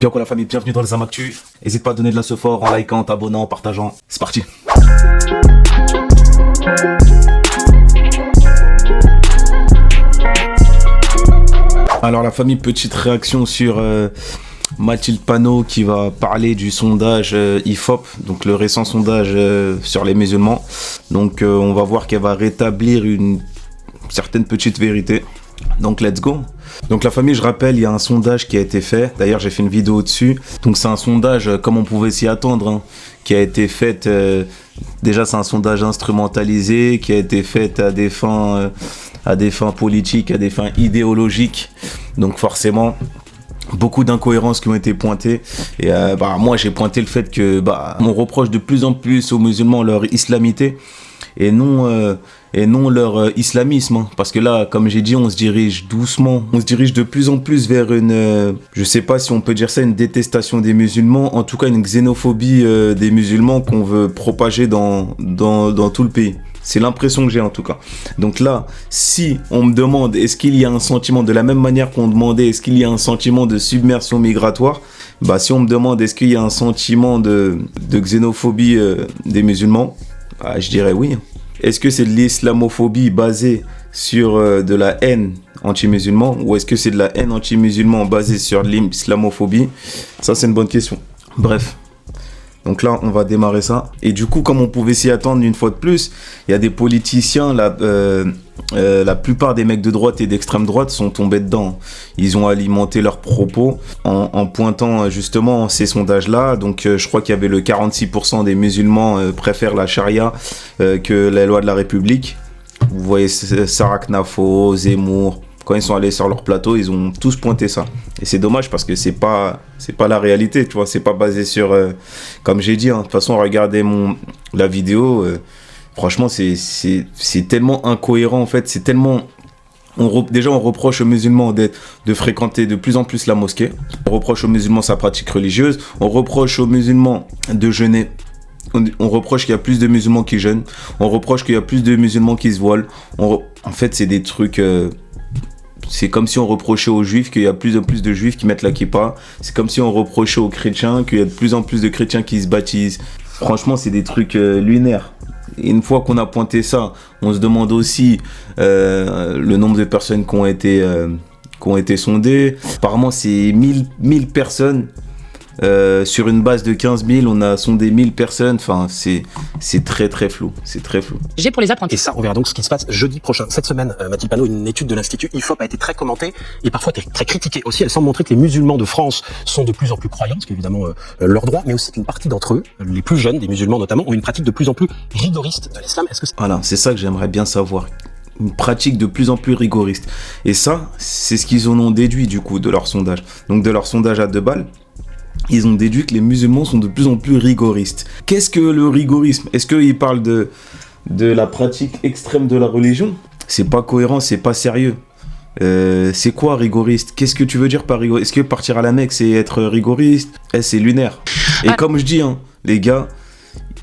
Bien quoi la famille, bienvenue dans les Amactus. N'hésite pas à donner de la fort en likant, en t'abonnant, en partageant. C'est parti. Alors la famille, petite réaction sur Mathilde Panot qui va parler du sondage IFOP, donc le récent sondage sur les musulmans. Donc on va voir qu'elle va rétablir une certaine petite vérité. Donc let's go. Donc la famille, je rappelle, il y a un sondage qui a été fait. D'ailleurs, j'ai fait une vidéo dessus. Donc c'est un sondage comme on pouvait s'y attendre, hein, qui a été fait. Déjà, c'est un sondage instrumentalisé qui a été fait à des fins politiques, à des fins idéologiques. Donc forcément, beaucoup d'incohérences qui ont été pointées. Et moi, j'ai pointé le fait que on reproche de plus en plus aux musulmans leur islamité et non leur islamisme, hein. Parce que là, comme j'ai dit, on se dirige doucement, on se dirige de plus en plus vers une, je sais pas si on peut dire ça, une détestation des musulmans, en tout cas une xénophobie des musulmans qu'on veut propager dans tout le pays. C'est l'impression que j'ai en tout cas. Donc là, si on me demande est-ce qu'il y a un sentiment, de la même manière qu'on demandait est-ce qu'il y a un sentiment de submersion migratoire, si on me demande est-ce qu'il y a un sentiment de xénophobie des musulmans, je dirais oui. Est-ce que c'est de l'islamophobie basée sur de la haine anti-musulman ou est-ce que c'est de la haine anti-musulman basée sur l'islamophobie? Ça, c'est une bonne question. Bref. Donc là, on va démarrer ça. Et du coup, comme on pouvait s'y attendre une fois de plus, il y a des politiciens, la plupart des mecs de droite et d'extrême droite sont tombés dedans. Ils ont alimenté leurs propos en pointant justement ces sondages-là. Donc je crois qu'il y avait le 46% des musulmans préfèrent la charia que la loi de la République. Vous voyez Sarah Knafo, Zemmour. Quand ils sont allés sur leur plateau, ils ont tous pointé ça. Et c'est dommage parce que c'est pas la réalité, tu vois. C'est pas basé sur, comme j'ai dit, hein. De toute façon, regardez la vidéo. Franchement, c'est tellement incohérent en fait. C'est tellement. Déjà, on reproche aux musulmans de fréquenter de plus en plus la mosquée. On reproche aux musulmans sa pratique religieuse. On reproche aux musulmans de jeûner. On reproche qu'il y a plus de musulmans qui jeûnent. On reproche qu'il y a plus de musulmans qui se voilent. En fait, c'est des trucs. C'est comme si on reprochait aux juifs qu'il y a plus en plus de juifs qui mettent la kippa. C'est comme si on reprochait aux chrétiens qu'il y a de plus en plus de chrétiens qui se baptisent. Franchement, c'est des trucs lunaires. Et une fois qu'on a pointé ça, on se demande aussi le nombre de personnes qui ont été sondées. Apparemment, c'est 1000 personnes. Sur une base de 15 000, on a sondé 1000 personnes. Enfin, c'est très très flou. C'est très flou. J'ai pour les apprentis. Et ça, on verra donc ce qui se passe jeudi prochain. Cette semaine, Mathilde Panot, une étude de l'Institut IFOP a été très commentée et parfois très critiquée aussi. Elle semble montrer que les musulmans de France sont de plus en plus croyants, ce qui est évidemment leur droit, mais aussi qu'une partie d'entre eux, les plus jeunes, des musulmans notamment, ont une pratique de plus en plus rigoriste de l'islam. Est-ce que voilà, c'est ça que j'aimerais bien savoir. Une pratique de plus en plus rigoriste. Et ça, c'est ce qu'ils en ont déduit du coup de leur sondage. Donc de leur sondage à 2 balles. Ils ont déduit que les musulmans sont de plus en plus rigoristes. Qu'est-ce que le rigorisme? Est-ce qu'ils parlent de la pratique extrême de la religion? C'est pas cohérent, c'est pas sérieux. C'est quoi rigoriste? Qu'est-ce que tu veux dire par rigoriste? Est-ce que partir à la Mecque, c'est être rigoriste? C'est lunaire. Et comme je dis, hein, les gars,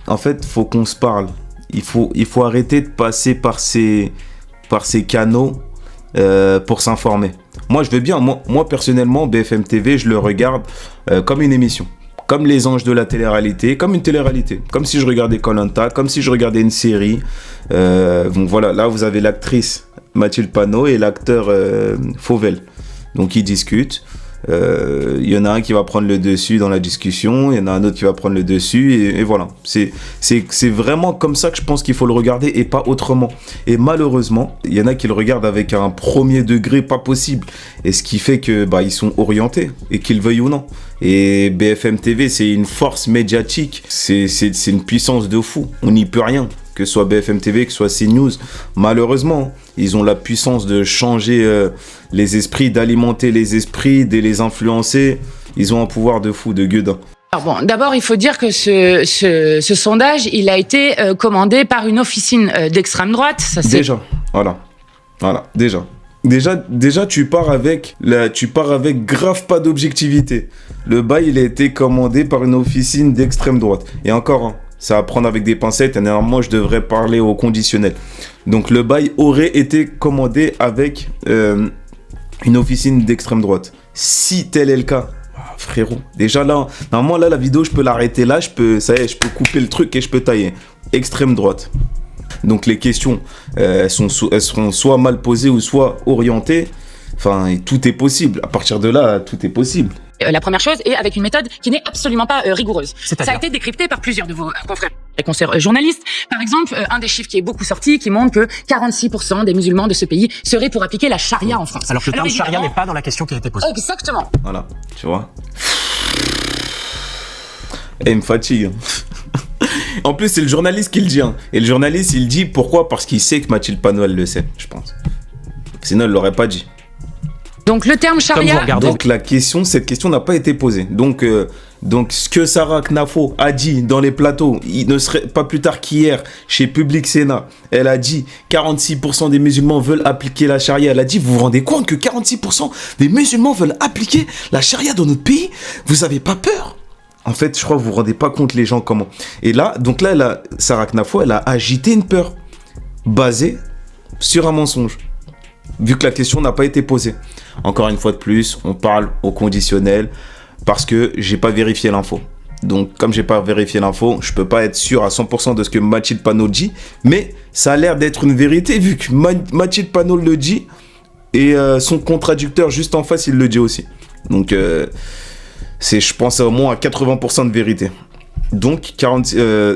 en fait, faut qu'on se parle. Il faut arrêter de passer par ces canaux pour s'informer. Moi, je veux bien. Moi, personnellement, BFM TV, je le regarde comme une émission. Comme les anges de la télé-réalité, comme une télé-réalité. Comme si je regardais Koh Lanta, comme si je regardais une série. Donc voilà, là, vous avez l'actrice Mathilde Panot et l'acteur Fauvel. Donc, ils discutent. Il y en a un qui va prendre le dessus dans la discussion, il y en a un autre qui va prendre le dessus et voilà. C'est vraiment comme ça que je pense qu'il faut le regarder et pas autrement. Et malheureusement, il y en a qui le regardent avec un premier degré pas possible. Et ce qui fait que ils sont orientés, et qu'ils veuillent ou non. Et BFM TV, c'est une force médiatique, c'est une puissance de fou. On n'y peut rien. Que ce soit BFM TV, que ce soit CNews, malheureusement, ils ont la puissance de changer les esprits, d'alimenter les esprits, de les influencer. Ils ont un pouvoir de fou, de gueudin. Alors bon, d'abord, il faut dire que ce sondage, il a été commandé par une officine d'extrême droite. Ça, c'est... Déjà, voilà, déjà. Déjà, tu pars avec grave pas d'objectivité. Le bail, il a été commandé par une officine d'extrême droite. Et encore, hein, ça va prendre avec des pincettes, et normalement je devrais parler au conditionnel. Donc le bail aurait été commandé avec une officine d'extrême droite. Si tel est le cas, frérot. Déjà là, normalement là, la vidéo, je peux l'arrêter là, ça y est, je peux couper le truc et je peux tailler. Extrême droite. Donc les questions, elles seront soit mal posées ou soit orientées. Enfin, tout est possible. À partir de là, tout est possible. La première chose, et avec une méthode qui n'est absolument pas rigoureuse. Ça a été décrypté par plusieurs de vos confrères et consoeurs journalistes. Par exemple, un des chiffres qui est beaucoup sorti, qui montre que 46% des musulmans de ce pays seraient pour appliquer la charia en France. Alors que le terme charia n'est pas dans la question qui a été posée. Exactement. Voilà, tu vois. Et il me fatigue. En plus, c'est le journaliste qui le dit. Hein. Et le journaliste, il dit pourquoi? Parce qu'il sait que Mathilde Panot, elle le sait, je pense. Sinon, elle l'aurait pas dit. Donc le terme charia. Donc cette question n'a pas été posée. Donc ce que Sarah Knafo a dit dans les plateaux, il ne serait pas plus tard qu'hier chez Public Sénat, elle a dit 46% des musulmans veulent appliquer la charia. Elle a dit, vous vous rendez compte que 46% des musulmans veulent appliquer la charia dans notre pays? Vous avez pas peur? En fait, je crois que vous vous rendez pas compte les gens comment. Et là, donc là, Sarah Knafo, elle a agité une peur basée sur un mensonge. Vu que la question n'a pas été posée. Encore une fois de plus, on parle au conditionnel parce que j'ai pas vérifié l'info. Donc, comme j'ai pas vérifié l'info, je peux pas être sûr à 100% de ce que Mathilde Panot dit, mais ça a l'air d'être une vérité vu que Mathilde Panot le dit et son contradicteur juste en face, il le dit aussi. Donc, je pense au moins à 80% de vérité. Donc,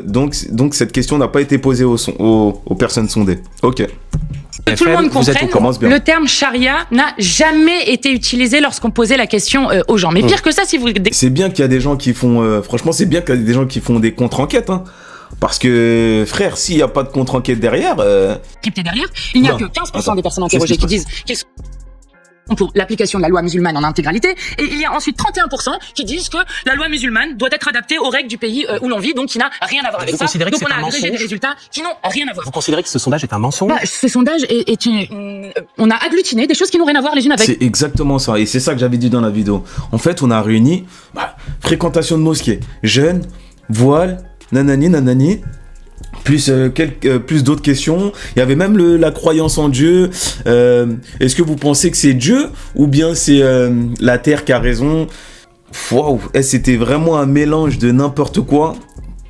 donc cette question n'a pas été posée aux personnes sondées. Ok. Que tout le monde comprenne, le terme charia n'a jamais été utilisé lorsqu'on posait la question aux gens. Mais pire que ça, si vous... C'est bien qu'il y a des gens qui font... franchement, c'est bien qu'il y a des gens qui font des contre-enquêtes. Hein. Parce que, frère, s'il n'y a pas de contre-enquête derrière... il n'y a que 15% des personnes interrogées qui disent qu'ils sont pour l'application de la loi musulmane en intégralité, et il y a ensuite 31% qui disent que la loi musulmane doit être adaptée aux règles du pays où l'on vit, donc qui n'a rien à voir avec ça. Donc on a agrégé des résultats qui n'ont rien à voir. Vous considérez que ce sondage est un mensonge? Ce sondage on a agglutiné des choses qui n'ont rien à voir les unes avec. C'est exactement ça, et c'est ça que j'avais dit dans la vidéo. En fait, on a réuni fréquentation de mosquée, jeûne, voile, nanani, plus plus d'autres questions. Il y avait même la croyance en Dieu. Est-ce que vous pensez que c'est Dieu ou bien c'est la terre qui a raison? Waouh, c'était vraiment un mélange de n'importe quoi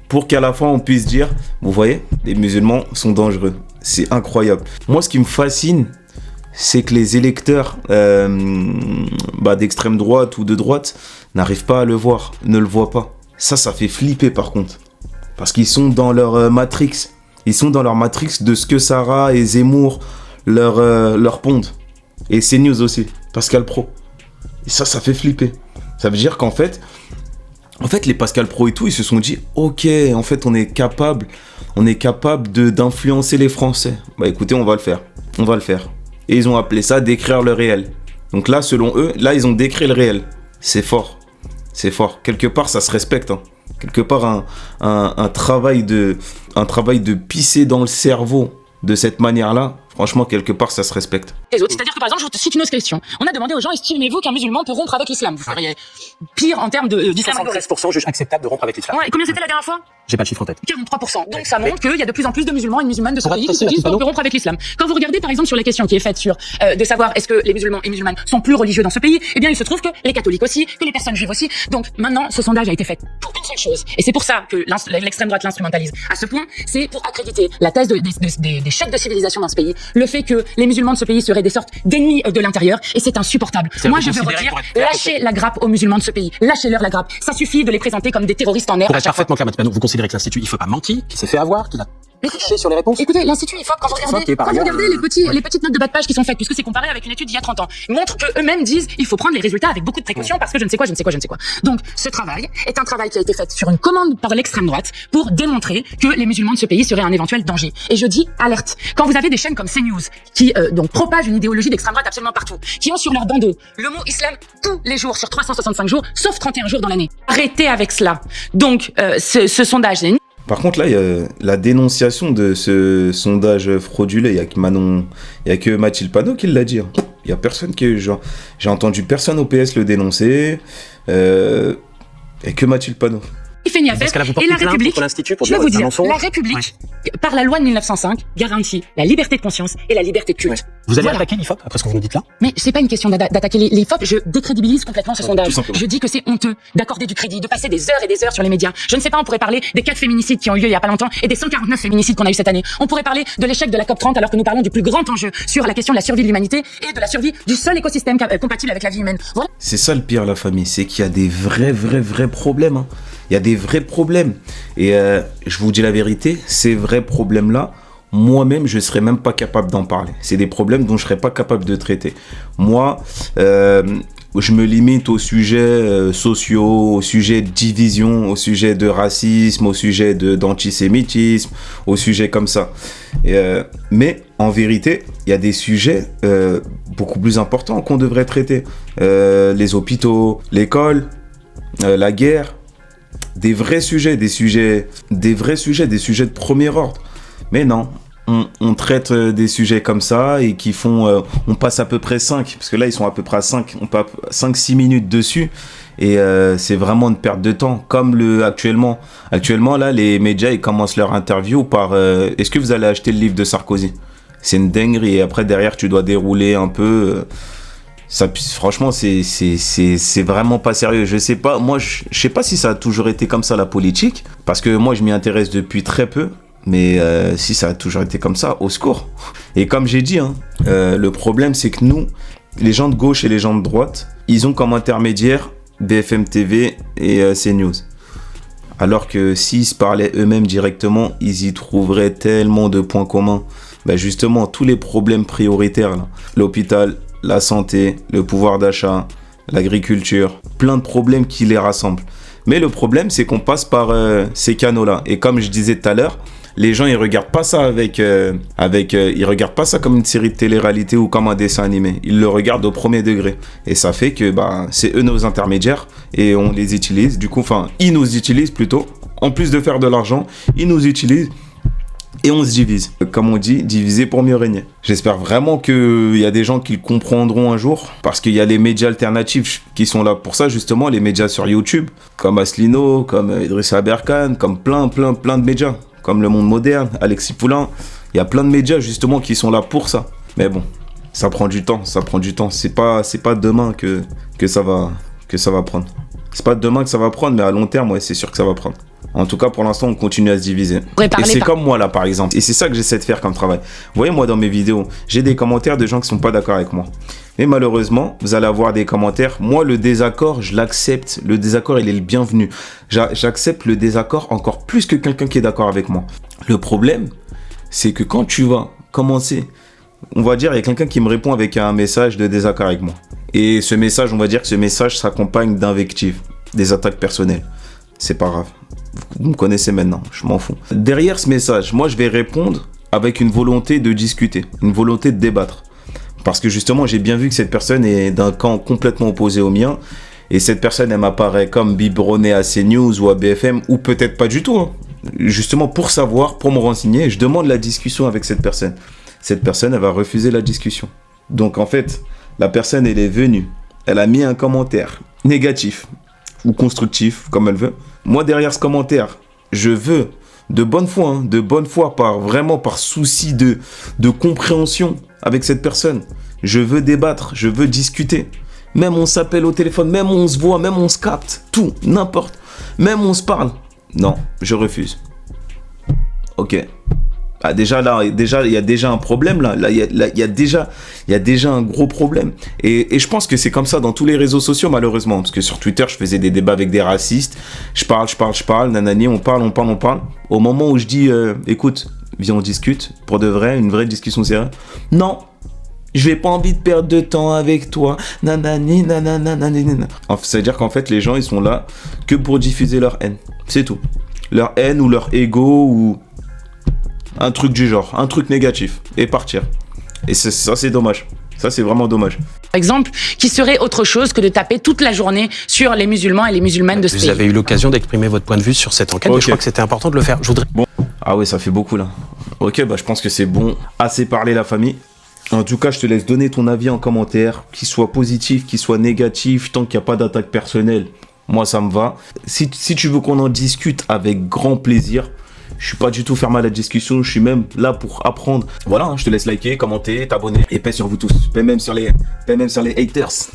pour qu'à la fin on puisse dire, vous voyez, les musulmans sont dangereux. C'est incroyable. Moi, ce qui me fascine, c'est que les électeurs d'extrême droite ou de droite n'arrivent pas à le voir, ne le voient pas. Ça fait flipper par contre. Parce qu'ils sont dans leur matrix. Ils sont dans leur matrix de ce que Sarah et Zemmour leur pondent. Et CNews aussi. Pascal Pro. Et ça fait flipper. Ça veut dire qu'en fait, les Pascal Pro et tout, ils se sont dit, ok, en fait, on est capable d'influencer les Français. Bah écoutez, on va le faire. Et ils ont appelé ça décrire le réel. Donc là, selon eux, ils ont décrit le réel. C'est fort. Quelque part, ça se respecte. Hein. Quelque part, un travail de pisser dans le cerveau de cette manière-là, franchement, quelque part, ça se respecte. Les autres. C'est-à-dire que, par exemple, je te cite une autre question. On a demandé aux gens, estimez-vous qu'un musulman peut rompre avec l'islam? Vous feriez pire en termes d'islam. 73% juge acceptable de rompre avec l'islam. Ouais, et combien c'était la dernière fois? J'ai pas le chiffre en tête. 43%. Donc ça montre qu'il y a de plus en plus de musulmans et de musulmanes de ce pays qui se disent qu'on peut rompre avec l'islam. Quand vous regardez, par exemple, sur la question qui est faite sur de savoir est-ce que les musulmans et musulmanes sont plus religieux dans ce pays, eh bien, il se trouve que les catholiques aussi, que les personnes juives aussi. Donc maintenant, ce sondage a été fait pour une seule chose. Et c'est pour ça que l'extrême droite l'instrumentalise. À ce point, c'est pour accréditer la thèse des chocs de civilisation dans ce pays, le fait que les musulmans de ce pays seraient des sortes d'ennemis de l'intérieur, et c'est insupportable. Moi, je veux redire, lâchez la grappe aux musulmans de ce pays. Lâchez-leur la grappe. Ça suffit de les présenter comme des terroristes en air. Pour être parfaitement clair, Mathilde Panot, vous considérez que l'Institut IFOP a menti, qu'il s'est fait avoir, qu'il a triché sur les réponses? Écoutez, l'Institut IFOP, quand vous regardez les petites notes de bas de page qui sont faites, puisque c'est comparé avec une étude d'il y a 30 ans, montrent que eux-mêmes disent, il faut prendre les résultats avec beaucoup de précaution parce que je ne sais quoi. Donc, ce travail est un travail qui a été fait sur une commande par l'extrême droite pour démontrer que les musulmans de ce pays seraient un éventuel danger. Et je dis alerte. Quand vous avez des chaînes comme CNews qui donc propagent une idéologie d'extrême droite absolument partout, qui ont sur leur bandeau le mot islam tous les jours sur 365 jours, sauf 31 jours dans l'année. Arrêtez avec cela. Donc, ce sondage est... Par contre, là, il y a la dénonciation de ce sondage frauduleux. Il y a que Mathilde Panot qui l'a dit. Il y a personne qui... J'ai entendu personne au PS le dénoncer. Et que Mathilde Panot. Il fait ni à faire. Et la République, je vais vous dire, la République par la loi de 1905, garantit la liberté de conscience et la liberté de culte. Ouais. Vous allez Voilà. attaquer l'IFOP après ce que vous nous dites là? Mais c'est pas une question d'attaquer les FOP, je décrédibilise complètement ce sondage. simplement. Je dis que c'est honteux d'accorder du crédit, de passer des heures et des heures sur les médias. Je ne sais pas, on pourrait parler des 4 féminicides qui ont eu lieu il y a pas longtemps et des 149 féminicides qu'on a eu cette année. On pourrait parler de l'échec de la COP30 alors que nous parlons du plus grand enjeu sur la question de la survie de l'humanité et de la survie du seul écosystème compatible avec la vie humaine. Voilà. C'est ça le pire, la famille, c'est qu'il y a des vrais problèmes. Hein. Il y a des vrais problèmes. Et je vous dis la vérité, ces vrais problèmes-là, moi-même, je ne serais même pas capable d'en parler. C'est des problèmes dont je ne serais pas capable de traiter. Moi, je me limite aux sujets sociaux, aux sujets de division, aux sujets de racisme, aux sujets d'antisémitisme, aux sujets comme ça. Mais en vérité, il y a des sujets beaucoup plus importants qu'on devrait traiter. Les hôpitaux, l'école, la guerre, des vrais sujets, des sujets de premier ordre. Mais non, on traite des sujets comme ça et qui font... on passe à peu près 5, parce que là, ils sont à peu près à 5, on passe 5-6 minutes dessus. Et c'est vraiment une perte de temps. Comme actuellement, là, les médias, ils commencent leur interview par... est-ce que vous allez acheter le livre de Sarkozy ? C'est une dinguerie. Et après, derrière, tu dois dérouler un peu... Ça, franchement, c'est vraiment pas sérieux. Je sais pas, moi, je sais pas si ça a toujours été comme ça, la politique. Parce que moi, je m'y intéresse depuis très peu. Mais si ça a toujours été comme ça, au secours. Et comme j'ai dit, hein, le problème, c'est que nous, les gens de gauche et les gens de droite, ils ont comme intermédiaire BFM TV et CNews. Alors que s'ils se parlaient eux-mêmes directement, ils y trouveraient tellement de points communs. Ben justement, tous les problèmes prioritaires, là, l'hôpital, la santé, le pouvoir d'achat, l'agriculture, plein de problèmes qui les rassemblent. Mais le problème, c'est qu'on passe par ces canaux-là. Et comme je disais tout à l'heure, les gens, ils regardent pas ça ils regardent pas ça comme une série de télé-réalité ou comme un dessin animé. Ils le regardent au premier degré. Et ça fait que c'est eux nos intermédiaires et on les utilise. Du coup, enfin, ils nous utilisent plutôt. En plus de faire de l'argent, ils nous utilisent. Et on se divise. Comme on dit, diviser pour mieux régner. J'espère vraiment qu'il y a des gens qui le comprendront un jour. Parce qu'il y a les médias alternatifs qui sont là pour ça, justement. Les médias sur YouTube. Comme Asselineau, comme Idrissa Aberkane, comme plein de médias. Comme Le Monde Moderne, Alexis Poulain. Il y a plein de médias, justement, qui sont là pour ça. Mais bon, ça prend du temps. C'est pas demain que ça va prendre. C'est pas demain que ça va prendre, mais à long terme, ouais, c'est sûr que ça va prendre. En tout cas, pour l'instant, on continue à se diviser. Et c'est comme moi, là, par exemple. Et c'est ça que j'essaie de faire comme travail. Vous voyez, moi, dans mes vidéos, j'ai des commentaires de gens qui sont pas d'accord avec moi. Mais malheureusement, vous allez avoir des commentaires. Moi, le désaccord, je l'accepte. Le désaccord, il est le bienvenu. J'accepte le désaccord encore plus que quelqu'un qui est d'accord avec moi. Le problème, c'est que quand tu vas commencer, on va dire, il y a quelqu'un qui me répond avec un message de désaccord avec moi. Et ce message, on va dire que ce message s'accompagne d'invectives, des attaques personnelles. C'est pas grave. Vous me connaissez maintenant, je m'en fous. Derrière ce message, moi, je vais répondre avec une volonté de discuter, une volonté de débattre. Parce que justement, j'ai bien vu que cette personne est d'un camp complètement opposé au mien. Et cette personne, elle m'apparaît comme biberonnée à CNews ou à BFM, ou peut-être pas du tout. Hein. Justement, pour savoir, pour me renseigner, je demande la discussion avec cette personne. Cette personne, elle va refuser la discussion. Donc en fait, la personne, elle est venue. Elle a mis un commentaire négatif ou constructif, comme elle veut. Moi, derrière ce commentaire, je veux, de bonne foi, par souci de compréhension avec cette personne. Je veux débattre, je veux discuter. Même on s'appelle au téléphone, même on se voit, même on se capte, tout, n'importe. Même on se parle. Non, je refuse. Ok. Ah, déjà, il y a déjà un problème, là. Il y a déjà un gros problème. Et je pense que c'est comme ça dans tous les réseaux sociaux, malheureusement. Parce que sur Twitter, je faisais des débats avec des racistes. Je parle, nanani, on parle. Au moment où je dis, écoute, viens, on discute, pour de vrai, une vraie discussion sérieuse. Non, je n'ai pas envie de perdre de temps avec toi. Nanani, nanani. C'est-à-dire qu'en fait, les gens, ils sont là que pour diffuser leur haine. C'est tout. Leur haine ou leur ego ou... un truc du genre, un truc négatif, et partir. Et ça, c'est dommage. Ça, c'est vraiment dommage. Par exemple, qui serait autre chose que de taper toute la journée sur les musulmans et les musulmanes de ce pays. Vous avez eu l'occasion d'exprimer votre point de vue sur cette enquête, Okay. mais je crois que c'était important de le faire. Je voudrais... Bon. Ah ouais, ça fait beaucoup, là. Ok, je pense que c'est bon. Assez parlé, la famille. En tout cas, je te laisse donner ton avis en commentaire, qu'il soit positif, qu'il soit négatif, tant qu'il n'y a pas d'attaque personnelle. Moi, ça me va. Si tu veux qu'on en discute avec grand plaisir, Je suis pas du tout fermé à la discussion, je suis même là pour apprendre. Voilà, hein, je te laisse liker, commenter, t'abonner et paix sur vous tous. Paix même sur les haters.